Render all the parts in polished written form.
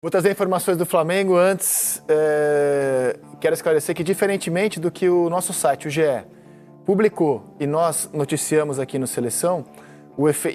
Vou trazer informações do Flamengo. Antes, quero esclarecer que, diferentemente do que o nosso site, o GE, publicou e nós noticiamos aqui no Seleção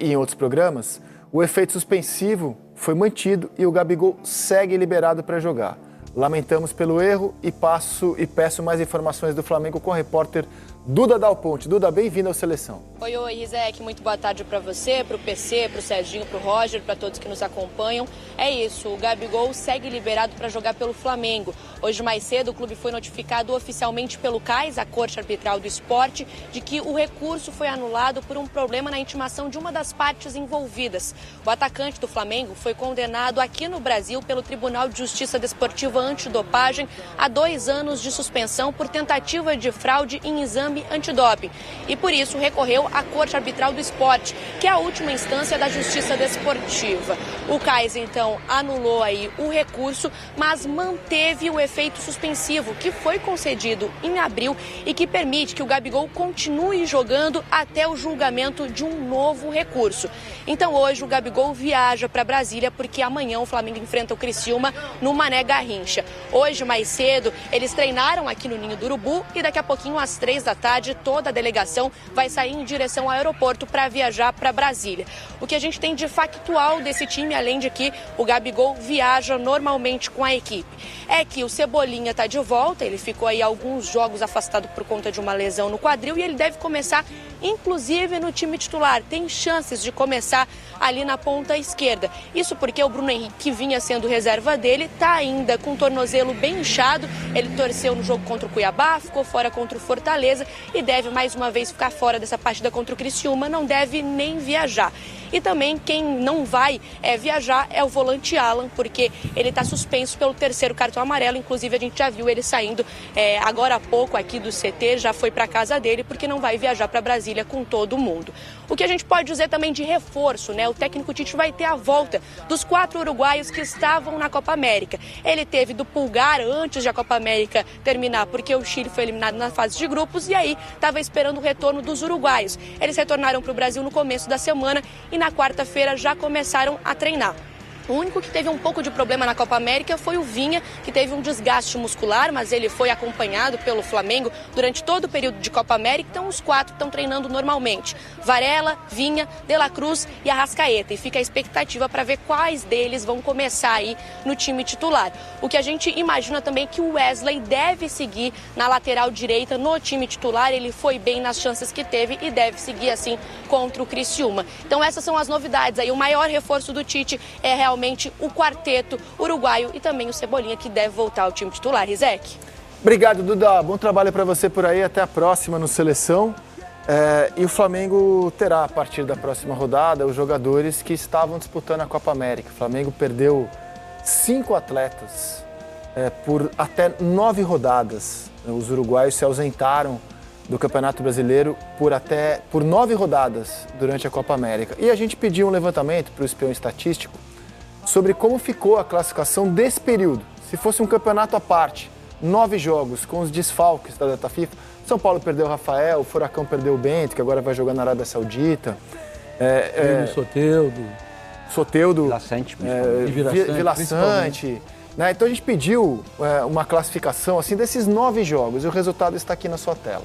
e em outros programas, o efeito suspensivo foi mantido e o Gabigol segue liberado para jogar. Lamentamos pelo erro e peço mais informações do Flamengo com o repórter Duda Dal Ponte. Duda, bem-vinda ao Seleção. Oi, Rizek, muito boa tarde para você, para o PC, para o Serginho, para o Roger, para todos que nos acompanham. É isso, o Gabigol segue liberado para jogar pelo Flamengo. Hoje mais cedo o clube foi notificado oficialmente pelo CAIS, a Corte Arbitral do Esporte, de que o recurso foi anulado por um problema na intimação de uma das partes envolvidas. O atacante do Flamengo foi condenado aqui no Brasil pelo Tribunal de Justiça Desportiva Antidopagem a 2 anos de suspensão por tentativa de fraude em exame antidoping. E por isso recorreu à Corte Arbitral do Esporte, que é a última instância da Justiça Desportiva. O CAIS, então, anulou aí o recurso, mas manteve o efeito suspensivo, que foi concedido em abril e que permite que o Gabigol continue jogando até o julgamento de um novo recurso. Então hoje o Gabigol viaja para Brasília porque amanhã o Flamengo enfrenta o Criciúma no Mané Garrincha. Hoje, mais cedo, eles treinaram aqui no Ninho do Urubu e daqui a pouquinho, às 3 da tarde, toda a delegação vai sair em direção ao aeroporto para viajar para Brasília. O que a gente tem de factual desse time, além de que o Gabigol viaja normalmente com a equipe, é que o Cebolinha está de volta, ele ficou aí alguns jogos afastado por conta de uma lesão no quadril e ele deve começar inclusive no time titular, tem chances de começar ali na ponta esquerda. Isso porque o Bruno Henrique, que vinha sendo reserva dele, está ainda com o tornozelo bem inchado. Ele torceu no jogo contra o Cuiabá, ficou fora contra o Fortaleza e deve mais uma vez ficar fora dessa partida contra o Criciúma, não deve nem viajar. E também quem não vai viajar é o volante Alan, porque ele está suspenso pelo 3º cartão amarelo. Inclusive a gente já viu ele saindo agora há pouco aqui do CT, já foi para casa dele, porque não vai viajar para Brasília com todo mundo. O que a gente pode dizer também de reforço, né? O técnico Tite vai ter a volta dos 4 uruguaios que estavam na Copa América. Ele teve do Pulgar antes de a Copa América terminar, porque o Chile foi eliminado na fase de grupos e aí estava esperando o retorno dos uruguaios. Eles retornaram para o Brasil no começo da semana e na quarta-feira já começaram a treinar. O único que teve um pouco de problema na Copa América foi o Vinha, que teve um desgaste muscular, mas ele foi acompanhado pelo Flamengo durante todo o período de Copa América, então os 4 estão treinando normalmente. Varela, Vinha, De La Cruz e Arrascaeta, e fica a expectativa para ver quais deles vão começar aí no time titular. O que a gente imagina também é que o Wesley deve seguir na lateral direita no time titular, ele foi bem nas chances que teve e deve seguir assim contra o Criciúma. Então essas são as novidades aí, o maior reforço do Tite é realmente o quarteto uruguaio e também o Cebolinha, que deve voltar ao time titular. Rizek. Obrigado, Duda. Bom trabalho para você por aí. Até a próxima no Seleção. E o Flamengo terá, a partir da próxima rodada, os jogadores que estavam disputando a Copa América. O Flamengo perdeu 5 atletas por até 9 rodadas. Os uruguaios se ausentaram do Campeonato Brasileiro por 9 rodadas durante a Copa América. E a gente pediu um levantamento para o espião estatístico sobre como ficou a classificação desse período. Se fosse um campeonato à parte, 9 jogos com os desfalques da data FIFA, São Paulo perdeu o Rafael, o Furacão perdeu o Bento, que agora vai jogar na Arábia Saudita. Soteudo, Vila Sante. Né? Então a gente pediu uma classificação assim, desses 9 jogos e o resultado está aqui na sua tela.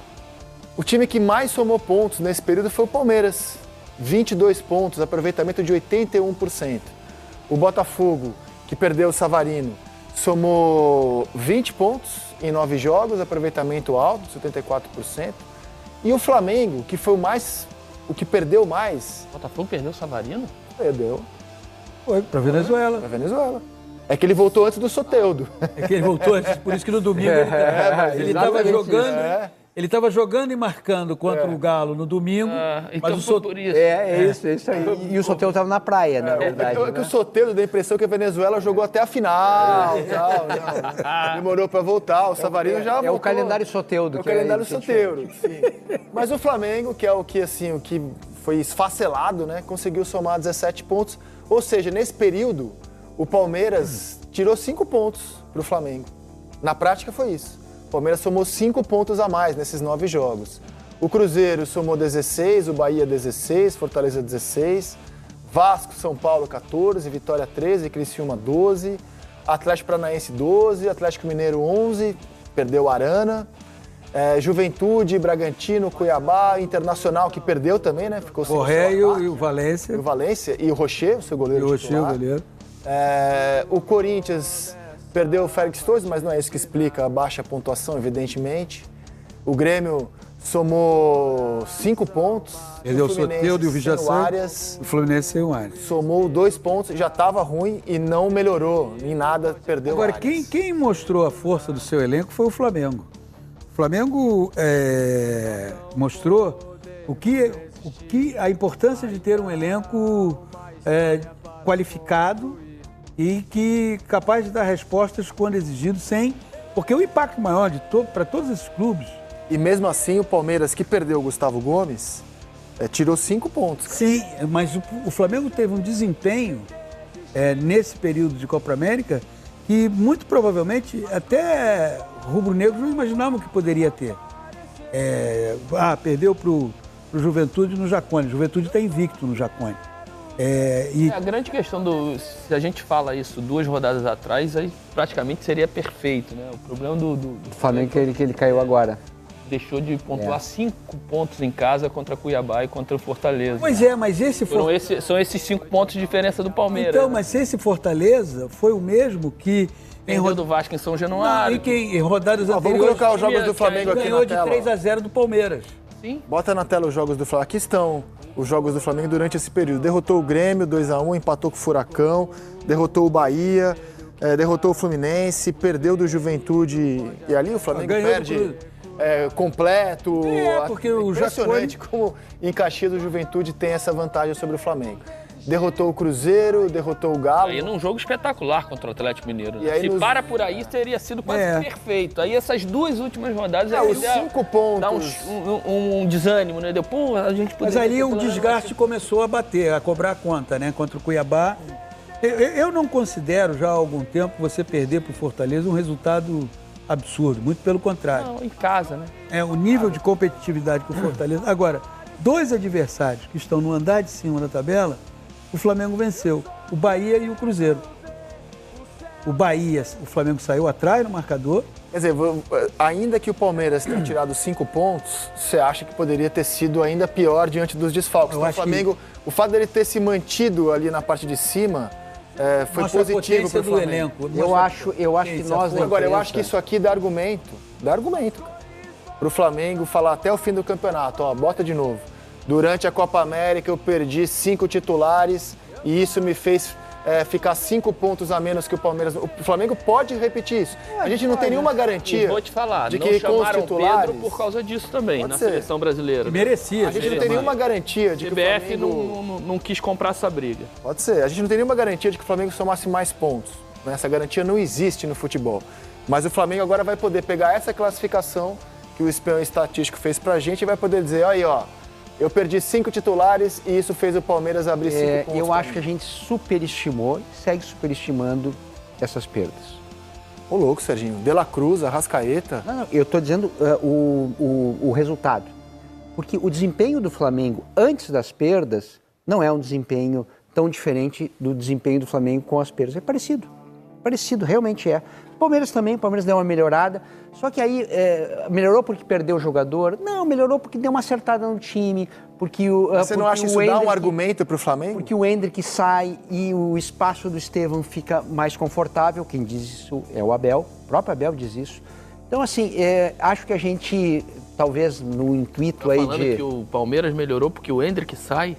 O time que mais somou pontos nesse período foi o Palmeiras, 22 pontos, aproveitamento de 81%. O Botafogo, que perdeu o Savarino, somou 20 pontos em 9 jogos, aproveitamento alto, 74%. E o Flamengo, que foi o que perdeu mais... O Botafogo perdeu o Savarino? Perdeu. Foi, pra Venezuela. Pra Venezuela. É que ele voltou antes do Soteudo. É que ele voltou antes, por isso que no domingo ele estava jogando... Ele estava jogando e marcando contra o Galo no domingo, então mas o Soteudo... por isso. Isso aí. E o Soteudo estava na praia, na verdade. É que o Soteudo dá a impressão que a Venezuela jogou até a final. Demorou para voltar, o Savarino já voltou. É o calendário Soteudo. É o calendário Soteudo, sim. Mas o Flamengo, que é o que foi esfacelado, né, conseguiu somar 17 pontos. Ou seja, nesse período, o Palmeiras tirou 5 pontos para o Flamengo. Na prática foi isso. O Palmeiras somou 5 pontos a mais nesses 9 jogos. O Cruzeiro somou 16, o Bahia 16, Fortaleza 16, Vasco, São Paulo 14, Vitória 13, Criciúma 12, Atlético Paranaense 12, Atlético Mineiro 11, perdeu o Arana. Juventude, Bragantino, Cuiabá, Internacional, que perdeu também, né? Ficou sem Correio e o Valência. O Valência e o Rocher, o seu goleiro titular. O goleiro. O Corinthians perdeu o Félix Torres, mas não é isso que explica a baixa pontuação, evidentemente. O Grêmio somou 5 pontos. Perdeu o Soteldo e o Vijaçante. O Fluminense sem o Arias. Somou 2 pontos, já estava ruim e não melhorou em nada, perdeu o Arias. Agora, quem mostrou a força do seu elenco foi o Flamengo. O Flamengo mostrou a importância de ter um elenco qualificado e capaz de dar respostas quando exigido, porque o impacto maior para todos esses clubes. E mesmo assim, o Palmeiras, que perdeu o Gustavo Gomes, tirou 5 pontos. Sim, mas o Flamengo teve um desempenho nesse período de Copa América que muito provavelmente até rubro-negros não imaginavam que poderia ter. Perdeu para o Juventude no Jacone. O Juventude está invicto no Jacone. A grande questão se a gente fala isso 2 rodadas atrás, aí praticamente seria perfeito, né? O problema do Flamengo é que ele caiu agora. Deixou de pontuar 5 pontos em casa contra Cuiabá e contra o Fortaleza. Pois mas são esses 5 pontos de diferença do Palmeiras. Então, mas esse Fortaleza foi o mesmo que perdeu do Vasco em São Januário. E que em rodadas anteriores... Vamos colocar os jogos do Flamengo aqui na tela. Ganhou de 3-0 do Palmeiras. Sim. Bota na tela os jogos do Flamengo. Aqui estão os jogos do Flamengo durante esse período. Derrotou o Grêmio 2-1, empatou com o Furacão, derrotou o Bahia, derrotou o Fluminense, perdeu do Juventude. E ali o Flamengo perde completo. Porque o impressionante como em Caxias o Juventude tem essa vantagem sobre o Flamengo. Derrotou o Cruzeiro, derrotou o Galo. Aí num jogo espetacular contra o Atlético Mineiro. E aí para por aí, teria sido quase perfeito. Aí essas 2 últimas rodadas... os 5 pontos... Dá um desânimo, né? A gente mas ali o desgaste começou a bater, a cobrar a conta, né? Contra o Cuiabá. Eu não considero já há algum tempo você perder para o Fortaleza um resultado absurdo. Muito pelo contrário. Não, em casa, né? O nível de competitividade que o Fortaleza... Agora, 2 adversários que estão no andar de cima da tabela... O Flamengo venceu, o Bahia e o Cruzeiro. O Flamengo saiu atrás no marcador. Quer dizer, ainda que o Palmeiras tenha tirado 5 pontos, você acha que poderia ter sido ainda pior diante dos desfalques? Então, o Flamengo, o fato dele ter se mantido ali na parte de cima foi positivo para o Flamengo. Elenco. Eu acho que nós... Agora, eu acho que isso aqui dá argumento, para o Flamengo falar até o fim do campeonato, bota de novo. Durante a Copa América eu perdi 5 titulares e isso me fez ficar 5 pontos a menos que o Palmeiras. O Flamengo pode repetir isso. A gente não tem nenhuma garantia. E vou te falar, de não que chamaram com os titulares, Pedro por causa disso também, na ser. seleção brasileira. Merecia. A gente não tem nenhuma garantia de que o CBF Flamengo... não quis comprar essa briga. Pode ser. A gente não tem nenhuma garantia de que o Flamengo somasse mais pontos. Essa garantia não existe no futebol. Mas o Flamengo agora vai poder pegar essa classificação que o espião estatístico fez pra gente e vai poder dizer, aí, eu perdi 5 titulares e isso fez o Palmeiras abrir 5 pontos. Eu acho que a gente superestimou e segue superestimando essas perdas. Ô louco, Serginho. De La Cruz, Arrascaeta. Não, eu estou dizendo o resultado. Porque o desempenho do Flamengo antes das perdas não é um desempenho tão diferente do desempenho do Flamengo com as perdas. É parecido. Parecido, realmente é. Palmeiras também, o Palmeiras deu uma melhorada, só que aí melhorou porque perdeu o jogador? Não, melhorou porque deu uma acertada no time, porque Você não acha isso dá um argumento para o Flamengo? Porque o Endrick sai e o espaço do Estevão fica mais confortável, quem diz isso é o Abel, o próprio Abel diz isso. Então, assim, acho que a gente, talvez no intuito aí falando que o Palmeiras melhorou porque o Endrick sai?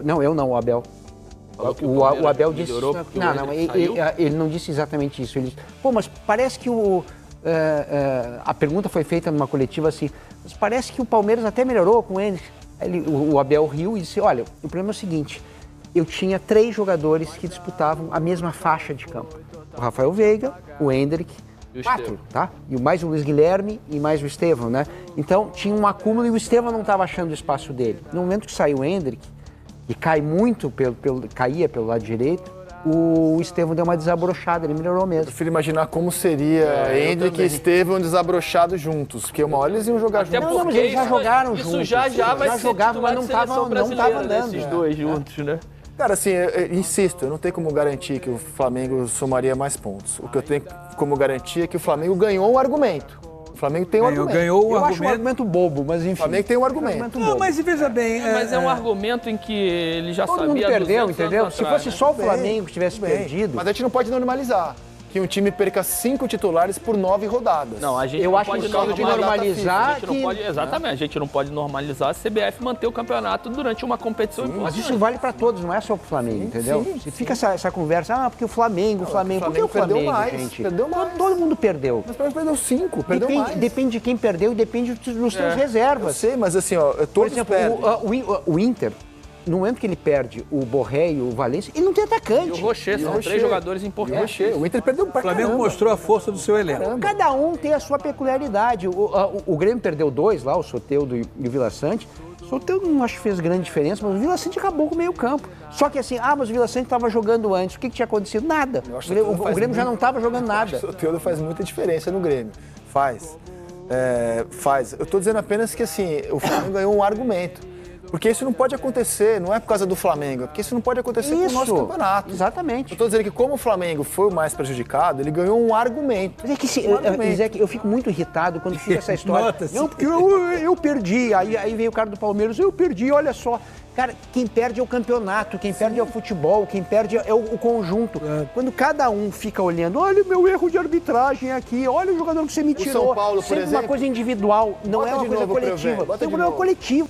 Não, eu não, o Abel. O Abel disse... Não, ele não disse exatamente isso. Ele disse, mas parece que a pergunta foi feita numa coletiva assim, mas parece que o Palmeiras até melhorou com ele. O Abel riu e disse, olha, o problema é o seguinte, eu tinha 3 jogadores que disputavam a mesma faixa de campo. O Rafael Veiga, o Endrick, 4, tá? E mais o Luiz Guilherme e mais o Estevão, né? Então, tinha um acúmulo e o Estevão não estava achando o espaço dele. No momento que saiu o Endrick, e cai muito, caía pelo lado direito, o Estevão deu uma desabrochada, ele melhorou mesmo. Eu prefiro imaginar como seria Endrick e Estevão desabrochados juntos, porque uma hora eles iam jogar juntos. Não, mas eles já jogaram juntos. Isso já vai ser jogavam, mas não estavam andando. Esses dois juntos, né? Cara, assim, eu insisto, eu não tenho como garantir que o Flamengo somaria mais pontos. O que eu tenho como garantia é que o Flamengo ganhou um argumento. O Flamengo tem um argumento. Ganhou um Eu acho um argumento bobo, mas enfim. O Flamengo tem um argumento. Não, mas veja bem... Mas é um argumento em que ele já Todo sabia mundo perdeu, 200 entendeu? anos Se atrás, fosse né? só o Flamengo que tivesse perdido... Mas a gente não pode normalizar que um time perca 5 titulares por 9 rodadas. Não, a gente Eu não acho pode que de normalizar. normalizar A gente não que... pode, exatamente, a gente não pode normalizar a CBF manter o campeonato durante uma competição Mas importante. isso vale para todos, não é só pro Flamengo, entendeu? sim, Fica essa conversa, porque o Flamengo... Por que o Flamengo Flamengo, perdeu mais, gente? perdeu mais. Todo mundo perdeu. Mas o Flamengo perdeu 5, perdeu mais. Depende de quem perdeu e depende dos seus Eu reservas. sei, mas assim, ó, Por todos exemplo, perdem. o Inter, no momento que ele perde o Borré e o Valência, ele não tem atacante. E o Rocher, são Rocher. 3 jogadores E o importantes. Rocher, o Inter perdeu pra O Flamengo caramba. mostrou a força do seu elenco. Cada um tem a sua peculiaridade. O Grêmio perdeu 2 lá, o Soteldo e o Vila Sante. O Soteldo não acho que fez grande diferença, mas o Vila Sante acabou com o meio campo. Só que assim, mas o Vila Sante estava jogando antes. O que tinha acontecido? Nada. O Grêmio já não estava jogando nada. O Soteldo faz muita diferença no Grêmio. Faz. Faz. Eu tô dizendo apenas que assim, o Flamengo ganhou um argumento. Porque isso não pode acontecer, não é por causa do Flamengo, é porque isso não pode acontecer com o nosso campeonato. Exatamente. Eu tô dizendo que como o Flamengo foi o mais prejudicado, ele ganhou um argumento. Mas é que, argumento. Zé, eu fico muito irritado quando fica essa história. Nota-se. Não, porque eu perdi. Aí veio o cara do Palmeiras, eu perdi, olha só. Cara, quem perde é o campeonato, quem perde é o futebol, quem perde é o conjunto. Quando cada um fica olhando, olha o meu erro de arbitragem aqui, olha o jogador que você me tirou. São Paulo, por Sempre exemplo. uma coisa individual, não Bota é uma de coisa novo pra eu ver, coletiva. bota Tem um de problema novo. coletivo.